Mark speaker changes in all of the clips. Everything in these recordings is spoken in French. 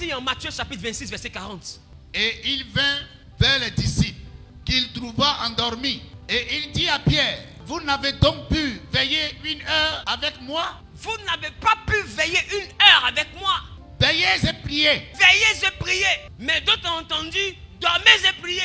Speaker 1: Voici en Matthieu chapitre 26, verset 40.
Speaker 2: Et il vint vers les disciples qu'il trouva endormis. Et il dit à Pierre, vous n'avez donc pu veiller 1 heure avec moi?
Speaker 1: Vous n'avez pas pu veiller 1 heure avec moi.
Speaker 2: Veillez et priez.
Speaker 1: Veillez et priez. Mais d'autres ont entendu, dormez et priez.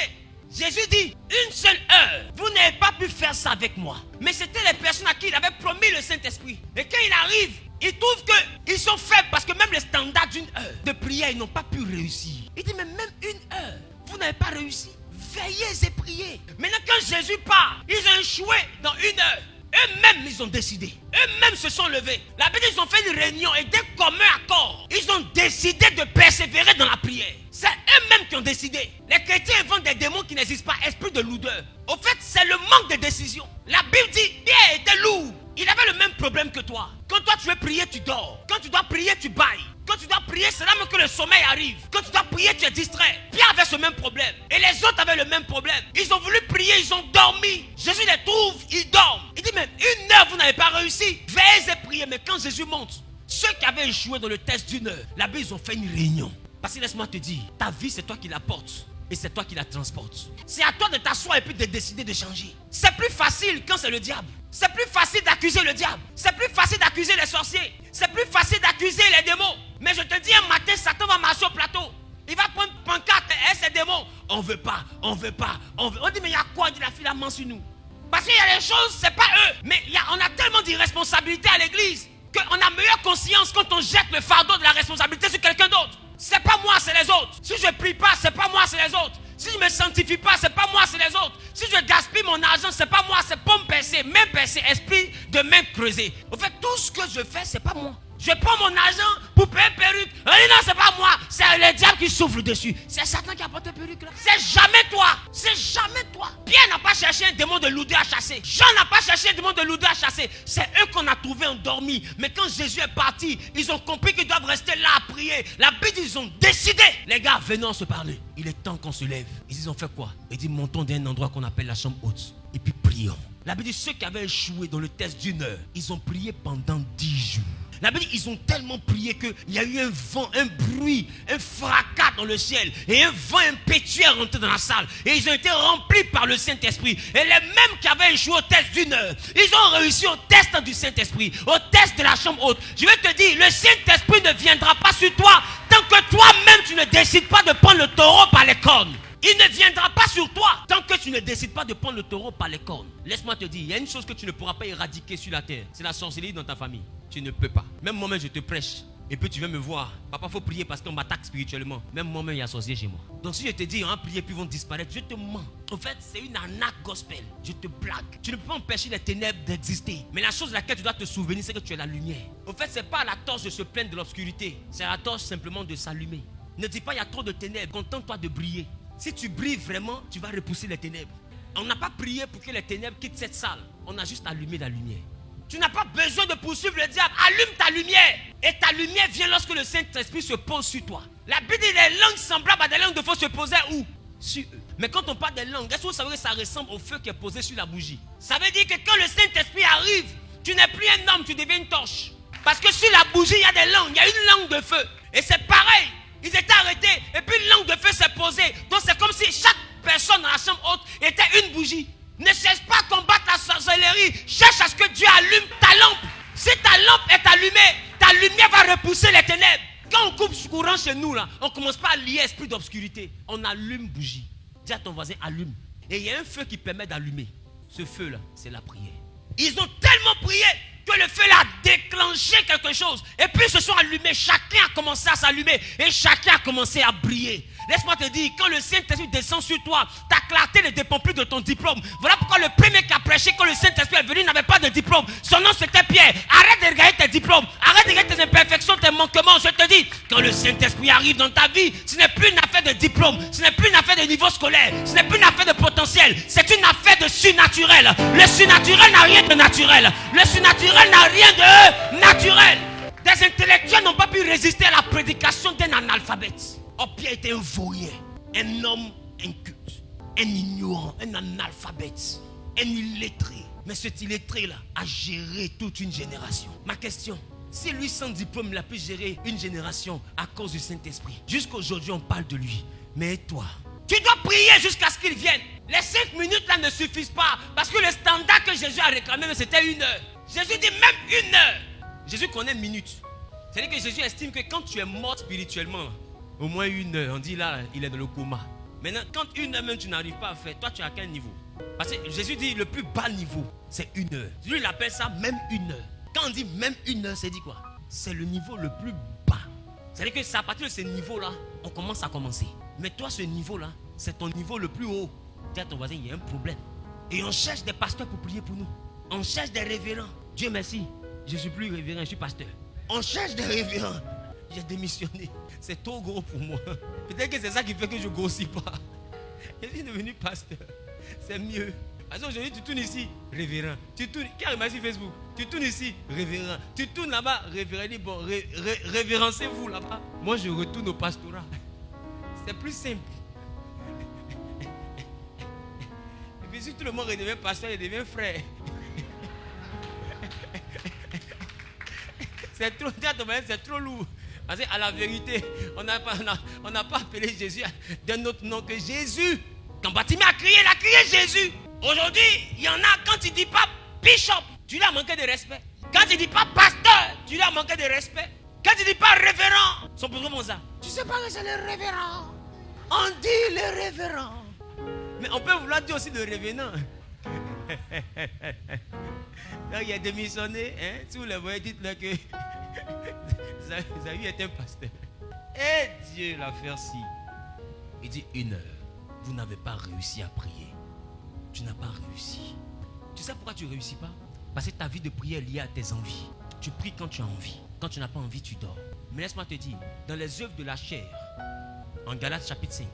Speaker 1: Jésus dit, 1 seule heure. Vous n'avez pas pu faire ça avec moi. Mais c'était les personnes à qui il avait promis le Saint-Esprit. Et quand il arrive, il trouve qu'ils sont faibles parce que même les standards d'1 heure de prière, ils n'ont pas pu réussir. Il dit, mais même 1 heure, vous n'avez pas réussi. Veillez et priez. Maintenant, quand Jésus part, ils ont échoué dans 1 heure. Eux-mêmes, ils ont décidé. Eux-mêmes se sont levés. La Bible, ils ont fait une réunion et d'un commun accord, ils ont décidé de persévérer dans la prière. C'est eux-mêmes qui ont décidé. Les chrétiens inventent des démons qui n'existent pas, esprit de lourdeur. Au fait, c'est le manque de décision. La Bible dit, Pierre était lourd. Il avait le même problème que toi. Quand toi tu veux prier, tu dors. Quand tu dois prier, tu bailles. Quand tu dois prier, c'est là même que le sommeil arrive. Quand tu dois prier, tu es distrait. Pierre avait ce même problème. Et les autres avaient le même problème. Ils ont voulu prier, ils ont dormi. Jésus les trouve, ils dorment. Il dit, mais 1 heure, vous n'avez pas réussi. Veillez et priez. Mais quand Jésus monte, ceux qui avaient échoué dans le test d'1 heure, là-bas, ils ont fait une réunion. Parce que laisse-moi te dire, ta vie, c'est toi qui la portes. Et c'est toi qui la transportes. C'est à toi de t'asseoir et puis de décider de changer. C'est plus facile quand c'est le diable. C'est plus facile d'accuser le diable. C'est plus facile d'accuser les sorciers. C'est plus facile d'accuser les démons. Mais je te dis, un matin, Satan va marcher au plateau. Il va prendre pancarte et ces démons. On veut pas, on veut pas, on veut. On dit, mais il y a quoi? On dit, la fille la main sur nous. Parce qu'il y a des choses, c'est pas eux. Mais on a tellement d'irresponsabilité à l'église qu'on a meilleure conscience quand on jette le fardeau de la responsabilité sur quelqu'un d'autre. C'est pas moi, c'est les autres. Si je prie pas, c'est pas moi, c'est les autres. Si je me sanctifie pas, c'est pas moi, c'est les autres. Si je gaspille mon argent, c'est pas moi, c'est pomme percée, main percée, esprit de main creusée. En fait, tout ce que je fais, c'est pas moi. Je prends mon argent pour payer une perruque. Non, c'est pas moi. C'est le diable qui souffle dessus. C'est Satan qui apporte la perruque là. C'est jamais toi. C'est jamais toi. Pierre n'a pas cherché un démon de lourdeur à chasser. Jean n'a pas cherché un démon de lourdeur à chasser. C'est eux qu'on a trouvé endormis. Mais quand Jésus est parti, ils ont compris qu'ils doivent rester là à prier. La Bible, ils ont décidé. Les gars, venons se parler. Il est temps qu'on se lève. Ils ont fait quoi? Ils disent, montons d'un endroit qu'on appelle la chambre haute. Et puis prions. La Bible dit, ceux qui avaient échoué dans le test d'1 heure, ils ont prié pendant 10 jours. La Bible dit, ils ont tellement prié qu'il y a eu un vent, un bruit, un fracas dans le ciel. Et un vent impétueux est rentré dans la salle. Et ils ont été remplis par le Saint-Esprit. Et les mêmes qui avaient échoué au test d'1 heure, ils ont réussi au test du Saint-Esprit, au test de la chambre haute. Je vais te dire, le Saint-Esprit ne viendra pas sur toi tant que toi-même tu ne décides pas de prendre le taureau par les cornes. Il ne viendra pas sur toi tant que tu ne décides pas de prendre le taureau par les cornes. Laisse-moi te dire, il y a une chose que tu ne pourras pas éradiquer sur la terre. C'est la sorcellerie dans ta famille. Tu ne peux pas. Même moi-même, je te prêche. Et puis tu viens me voir. Papa, il faut prier parce qu'on m'attaque spirituellement. Même moi-même, il y a sorcier chez moi. Donc si je te dis, prier puis ils vont disparaître, je te mens. En fait, c'est une arnaque gospel. Je te blague. Tu ne peux pas empêcher les ténèbres d'exister. Mais la chose de laquelle tu dois te souvenir, c'est que tu es la lumière. En fait, c'est pas à la torche de se plaindre de l'obscurité. C'est à la torche simplement de s'allumer. Ne dis pas, il y a trop de ténèbres. Contente-toi de briller. Si tu brilles vraiment, tu vas repousser les ténèbres. On n'a pas prié pour que les ténèbres quittent cette salle. On a juste allumé la lumière. Tu n'as pas besoin de poursuivre le diable. Allume ta lumière. Et ta lumière vient lorsque le Saint-Esprit se pose sur toi. La Bible dit les langues semblables à des langues de feu se posaient où? Sur eux. Mais quand on parle des langues, est-ce que vous savez que ça ressemble au feu qui est posé sur la bougie? Ça veut dire que quand le Saint-Esprit arrive, tu n'es plus un homme, tu deviens une torche. Parce que sur la bougie, il y a des langues. Il y a une langue de feu. Et c'est pareil. Ils étaient arrêtés et puis une langue de feu s'est posée. Donc c'est comme si chaque personne dans la chambre haute était une bougie. Ne cherche pas à combattre la sorcellerie. Cherche à ce que Dieu allume ta lampe. Si ta lampe est allumée, ta lumière va repousser les ténèbres. Quand on coupe ce courant chez nous, là, on ne commence pas à lier esprit d'obscurité. On allume bougie. Dis à ton voisin, allume. Et il y a un feu qui permet d'allumer. Ce feu-là, c'est la prière. Ils ont tellement prié que le feu a déclenché quelque chose. Et puis ils se sont allumés. Chacun a commencé à s'allumer. Et chacun a commencé à briller. Laisse-moi te dire, quand le Saint-Esprit descend sur toi, ta clarté ne dépend plus de ton diplôme. Voilà pourquoi le premier qui a prêché quand le Saint-Esprit est venu n'avait pas de diplôme. Son nom c'était Pierre. Arrête de regarder tes diplômes. Arrête de regarder tes imperfections, tes manquements. Je te dis, quand le Saint-Esprit arrive dans ta vie, ce n'est plus une affaire de diplôme. Ce n'est plus une affaire de niveau scolaire. Ce n'est plus une affaire de potentiel. C'est une affaire de surnaturel. Le surnaturel n'a rien de naturel. Le surnaturel n'a rien de naturel. Des intellectuels n'ont pas pu résister à la prédication d'un analphabète. Oh, Pierre était un vaurien, un homme inculte, un ignorant, un analphabète, un illettré. Mais cet illettré-là a géré toute une génération. Ma question, Si lui sans diplôme, il a pu gérer une génération à cause du Saint-Esprit. Jusqu'aujourd'hui, on parle de lui. Mais toi, tu dois prier jusqu'à ce qu'il vienne. Les 5 minutes là ne suffisent pas. Parce que le standard que Jésus a réclamé, c'était 1 heure. Jésus dit même 1 heure. Jésus connaît minutes. C'est-à-dire que Jésus estime que quand tu es mort spirituellement, au moins 1 heure, on dit là, il est dans le coma. Maintenant, quand 1 heure même tu n'arrives pas à faire, toi tu es à quel niveau? Parce que Jésus dit le plus bas niveau, c'est 1 heure. Lui, il appelle ça même 1 heure. Quand on dit même 1 heure, c'est dit quoi? C'est le niveau le plus bas. C'est-à-dire que c'est à partir de ce niveau-là, on commence à commencer. Mais toi, ce niveau-là, c'est ton niveau le plus haut. Dis à ton voisin, il y a un problème. Et on cherche des pasteurs pour prier pour nous. On cherche des révérends. Dieu merci, je ne suis plus révérend, je suis pasteur. On cherche des révérends. J'ai démissionné. C'est trop gros pour moi. Peut-être que c'est ça qui fait que je ne grossis pas. Je suis devenu pasteur. C'est mieux. Parce qu'aujourd'hui, tu tournes ici, révérend. Tu tournes, qui a remarqué sur Facebook? Tu tournes ici, révérend. Tu tournes là-bas, révérend. Dit bon, révérencez-vous là-bas. Moi, je retourne au pastorat. C'est plus simple. Et puis, si tout le monde redevient pasteur, il devient frère. C'est trop, c'est trop lourd. Parce qu'à la vérité, on n'a pas appelé Jésus d'un autre nom que Jésus. Quand Bartimée a crié, il a crié Jésus. Aujourd'hui, il y en a, quand il ne dit pas bishop, tu lui as manqué de respect. Quand il ne dit pas pasteur, tu lui as manqué de respect. Quand il ne dit pas révérend, son problème comme ça. Tu ne sais pas que c'est le révérend. On dit le révérend. Mais on peut vouloir dire aussi le révérend. Donc il a démissionné. Hein? Si vous le voyez, dites-le que Zayu est un pasteur. Et Dieu l'a fait si. Il dit 1 heure. Vous n'avez pas réussi à prier. Tu n'as pas réussi. Tu sais pourquoi tu ne réussis pas? Parce que ta vie de prière est liée à tes envies. Tu pries quand tu as envie. Quand tu n'as pas envie, tu dors. Mais laisse-moi te dire, dans les œuvres de la chair, en Galates chapitre 5,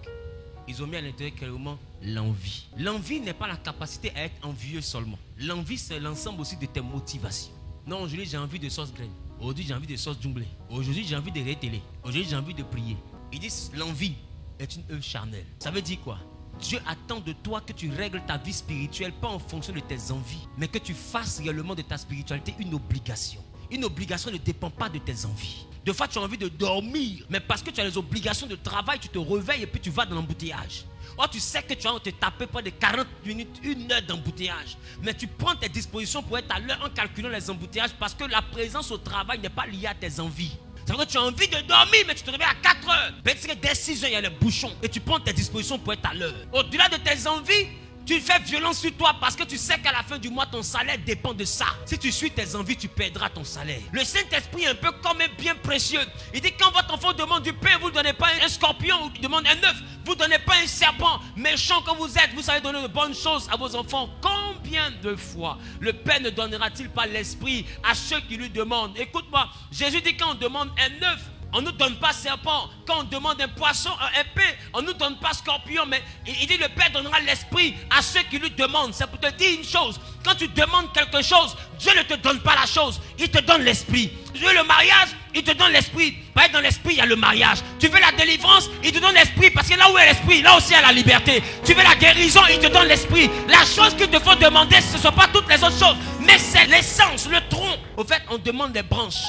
Speaker 1: ils ont mis à l'intérieur clairement l'envie. L'envie n'est pas la capacité à être envieux seulement. L'envie, c'est l'ensemble aussi de tes motivations. Non, aujourd'hui j'ai envie de sauce graine. Aujourd'hui j'ai envie de sauce junglée. Aujourd'hui j'ai envie de télé. Aujourd'hui j'ai envie de prier. Ils disent l'envie est une œuvre charnelle. Ça veut dire quoi? Dieu attend de toi que tu règles ta vie spirituelle, pas en fonction de tes envies, mais que tu fasses réellement de ta spiritualité une obligation. Une obligation ne dépend pas de tes envies. Des fois, tu as envie de dormir, mais parce que tu as les obligations de travail, tu te réveilles et puis tu vas dans l'embouteillage. Or, tu sais que tu vas te taper pas de 40 minutes, 1 heure d'embouteillage. Mais tu prends tes dispositions pour être à l'heure en calculant les embouteillages parce que la présence au travail n'est pas liée à tes envies. Ça veut dire que tu as envie de dormir, mais tu te réveilles à 4 heures. Peut-être que dès 6 heures, il y a les bouchons et tu prends tes dispositions pour être à l'heure. Au-delà de tes envies, tu fais violence sur toi parce que tu sais qu'à la fin du mois, ton salaire dépend de ça. Si tu suis tes envies, tu perdras ton salaire. Le Saint-Esprit est un peu comme un bien précieux. Il dit quand votre enfant demande du pain, vous ne donnez pas un scorpion ou demande un œuf. Vous ne donnez pas un serpent. Méchant que vous êtes, vous savez donner de bonnes choses à vos enfants. Combien de fois le Père ne donnera-t-il pas l'Esprit à ceux qui lui demandent? Écoute-moi, Jésus dit quand on demande un œuf, on ne nous donne pas serpent. Quand on demande un poisson, un pain, on ne nous donne pas scorpion. Mais il dit le Père donnera l'esprit à ceux qui lui demandent. C'est pour te dire une chose. Quand tu demandes quelque chose, Dieu ne te donne pas la chose. Il te donne l'esprit. Tu veux le mariage, il te donne l'esprit. Parce que dans l'esprit, il y a le mariage. Tu veux la délivrance, il te donne l'esprit. Parce que là où est l'esprit, là aussi il y a la liberté. Tu veux la guérison, il te donne l'esprit. La chose qu'il te faut demander, ce ne sont pas toutes les autres choses. Mais c'est l'essence, le tronc. Au fait, on demande des branches.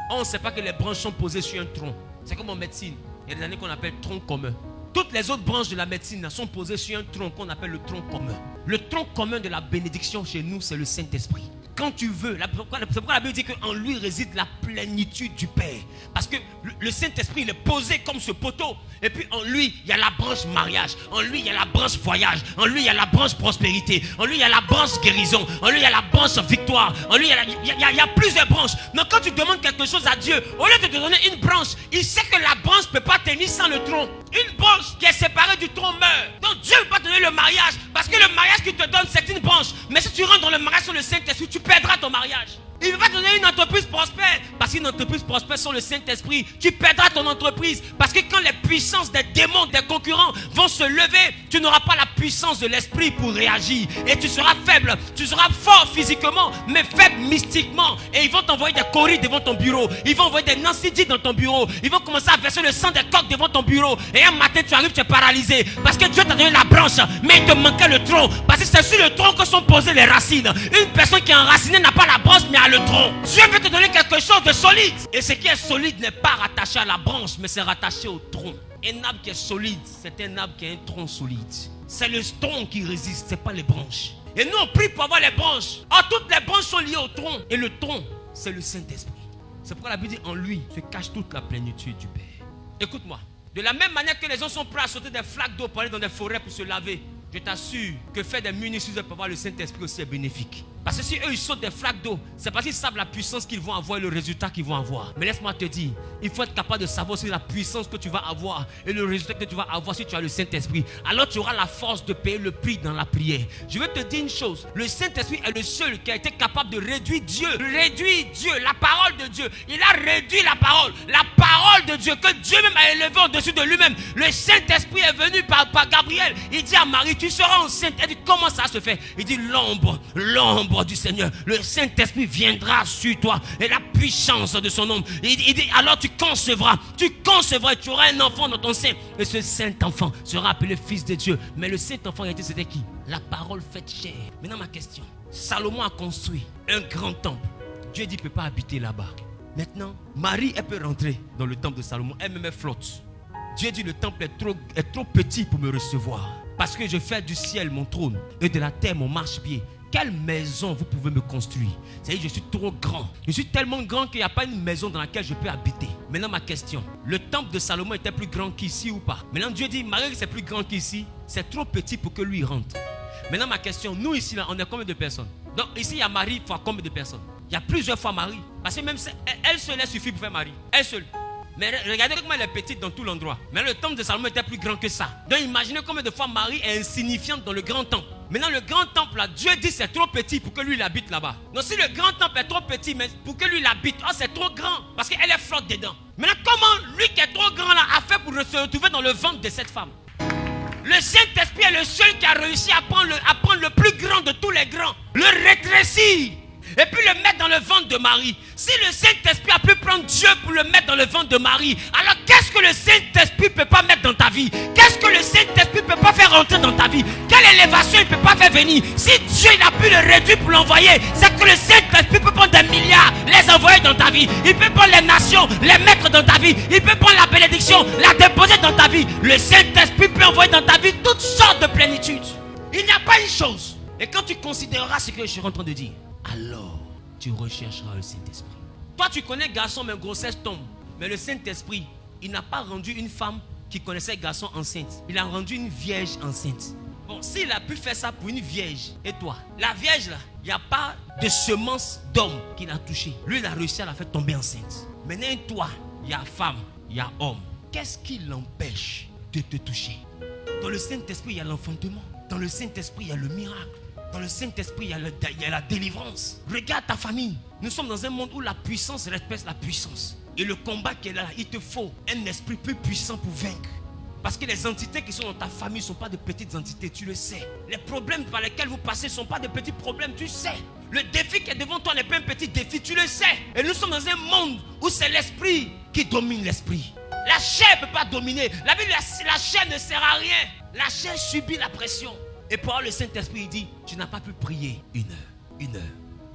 Speaker 1: On ne sait pas que les branches sont posées sur un tronc. C'est comme en médecine. Il y a des années qu'on appelle tronc commun. Toutes les autres branches de la médecine sont posées sur un tronc qu'on appelle le tronc commun. Le tronc commun de la bénédiction chez nous, c'est le Saint-Esprit. Quand tu veux, c'est pourquoi la Bible dit qu'en lui réside la plénitude du Père. Parce que le Saint-Esprit, il est posé comme ce poteau. Et puis en lui, il y a la branche mariage. En lui, il y a la branche voyage. En lui, il y a la branche prospérité. En lui, il y a la branche guérison. En lui, il y a la branche victoire. En lui, il y a plusieurs branches. Donc quand tu demandes quelque chose à Dieu, au lieu de te donner une branche, il sait que la branche ne peut pas tenir sans le tronc. Une branche qui est séparée du tronc meurt. Donc Dieu ne peut pas te donner le mariage. Parce que le mariage qu'il te donne, c'est une branche. Mais si tu rentres dans le mariage sur le Saint-Esprit, tu perdras ton mariage. Il ne veut pas te donner une entreprise prospère. Parce qu'une entreprise prospère sans le Saint-Esprit, tu perdras ton entreprise. Parce que quand les puissances des démons, des concurrents vont se lever tu n'auras pas la puissance de l'esprit pour réagir. Et tu seras faible. Tu seras fort physiquement, mais faible mystiquement. Et ils vont t'envoyer des coris devant ton bureau. Ils vont envoyer des Nancy dans ton bureau. Ils vont commencer à verser le sang des coqs devant ton bureau. Et un matin, tu arrives, tu es paralysé. Parce que Dieu t'a donné la branche, mais il te manquait le tronc. Parce que c'est sur le tronc que sont posées les racines. Une personne qui est enracinée n'a pas la branche, mais a le tronc. Dieu veut te donner quelque chose de solide. Et ce qui est solide n'est pas rattaché à la branche, mais c'est rattaché au tronc. Un arbre qui est solide, c'est un arbre qui a un tronc solide. C'est le tronc qui résiste, ce n'est pas les branches. Et nous, on prie pour avoir les branches. Or, toutes les branches sont liées au tronc. Et le tronc, c'est le Saint-Esprit. C'est pourquoi la Bible dit, en lui se cache toute la plénitude du Père. Écoute-moi. De la même manière que les gens sont prêts à sauter des flaques d'eau pour aller dans des forêts pour se laver, je t'assure que faire des munitions pour avoir le Saint-Esprit aussi est bénéfique. Parce que si eux ils sautent des flaques d'eau, c'est parce qu'ils savent la puissance qu'ils vont avoir et le résultat qu'ils vont avoir. Mais laisse-moi te dire, il faut être capable de savoir aussi la puissance que tu vas avoir et le résultat que tu vas avoir si tu as le Saint-Esprit. Alors tu auras la force de payer le prix dans la prière. Je veux te dire une chose, le Saint-Esprit est le seul qui a été capable de réduire Dieu. Réduire Dieu, la parole de Dieu. Il a réduit la parole de Dieu, que Dieu même a élevé au-dessus de lui-même. Le Saint-Esprit est venu par Gabriel. Il dit à Marie, tu seras enceinte. Elle dit, comment ça se fait? Il dit, l'ombre du Seigneur, le Saint-Esprit viendra sur toi et la puissance de son nom. Il dit, alors tu concevras et tu auras un enfant dans ton sein. Et ce saint enfant sera appelé fils de Dieu. Mais le saint enfant, c'était qui? La parole faite chair. Maintenant ma question, Salomon a construit un grand temple. Dieu dit, il ne peut pas habiter là-bas. Maintenant, Marie, elle peut rentrer dans le temple de Salomon. Elle-même, elle flotte. Dieu dit, le temple est trop petit pour me recevoir. Parce que je fais du ciel mon trône et de la terre mon marchepied. Quelle maison vous pouvez me construire? C'est-à-dire, je suis trop grand. Je suis tellement grand qu'il n'y a pas une maison dans laquelle je peux habiter. Maintenant, ma question. Le temple de Salomon était plus grand qu'ici ou pas? Maintenant, Dieu dit, Marie, c'est plus grand qu'ici. C'est trop petit pour que lui rentre. Maintenant, ma question. Nous, ici, là, on est combien de personnes? Donc, ici, il y a Marie fois combien de personnes? Il y a plusieurs fois Marie. Parce que même elle seule, elle suffit pour faire Marie. Elle seule. Mais regardez comment elle est petite dans tout l'endroit. Mais le temple de Salomon était plus grand que ça. Donc imaginez combien de fois Marie est insignifiante dans le grand temple. Maintenant le grand temple là, Dieu dit c'est trop petit pour que lui il habite là-bas. Donc si le grand temple est trop petit, mais pour que lui il habite, c'est trop grand. Parce qu'elle est flotte dedans. Maintenant comment lui qui est trop grand là a fait pour se retrouver dans le ventre de cette femme? Le Saint-Esprit est le seul qui a réussi à prendre le plus grand de tous les grands, le rétrécir et puis le mettre dans le ventre de Marie. Si le Saint-Esprit a pu prendre Dieu pour le mettre dans le ventre de Marie, alors qu'est-ce que le Saint-Esprit ne peut pas mettre dans ta vie? Qu'est-ce que le Saint-Esprit ne peut pas faire rentrer dans ta vie? Quelle élévation il ne peut pas faire venir? Si Dieu il a pu le réduire pour l'envoyer, c'est que le Saint-Esprit peut prendre des milliards, les envoyer dans ta vie. Il peut prendre les nations, les mettre dans ta vie. Il peut prendre la bénédiction, la déposer dans ta vie. Le Saint-Esprit peut envoyer dans ta vie toutes sortes de plénitudes. Il n'y a pas une chose. Et quand tu considéreras ce que je suis en train de dire, alors tu rechercheras le Saint-Esprit. Toi tu connais garçon mais grossesse tombe. Mais le Saint-Esprit, il n'a pas rendu une femme qui connaissait garçon enceinte. Il a rendu une vierge enceinte. Bon, s'il a pu faire ça pour une vierge, et toi, la vierge là, il n'y a pas de semence d'homme qu'il a touché. Lui il a réussi à la faire tomber enceinte. Maintenant toi, il y a femme, il y a homme. Qu'est-ce qui l'empêche de te toucher? Dans le Saint-Esprit, il y a l'enfantement. Dans le Saint-Esprit, il y a le miracle. Dans le Saint-Esprit, il y a la délivrance. Regarde ta famille. Nous sommes dans un monde où la puissance respecte la puissance. Et le combat qui est là, il te faut un esprit plus puissant pour vaincre. Parce que les entités qui sont dans ta famille ne sont pas de petites entités, tu le sais. Les problèmes par lesquels vous passez ne sont pas de petits problèmes, tu sais. Le défi qui est devant toi n'est pas un petit défi, tu le sais. Et nous sommes dans un monde où c'est l'esprit qui domine l'esprit. La chair ne peut pas dominer. La Bible, la chair ne sert à rien. La chair subit la pression. Et pour le Saint-Esprit, il dit, tu n'as pas pu prier une heure.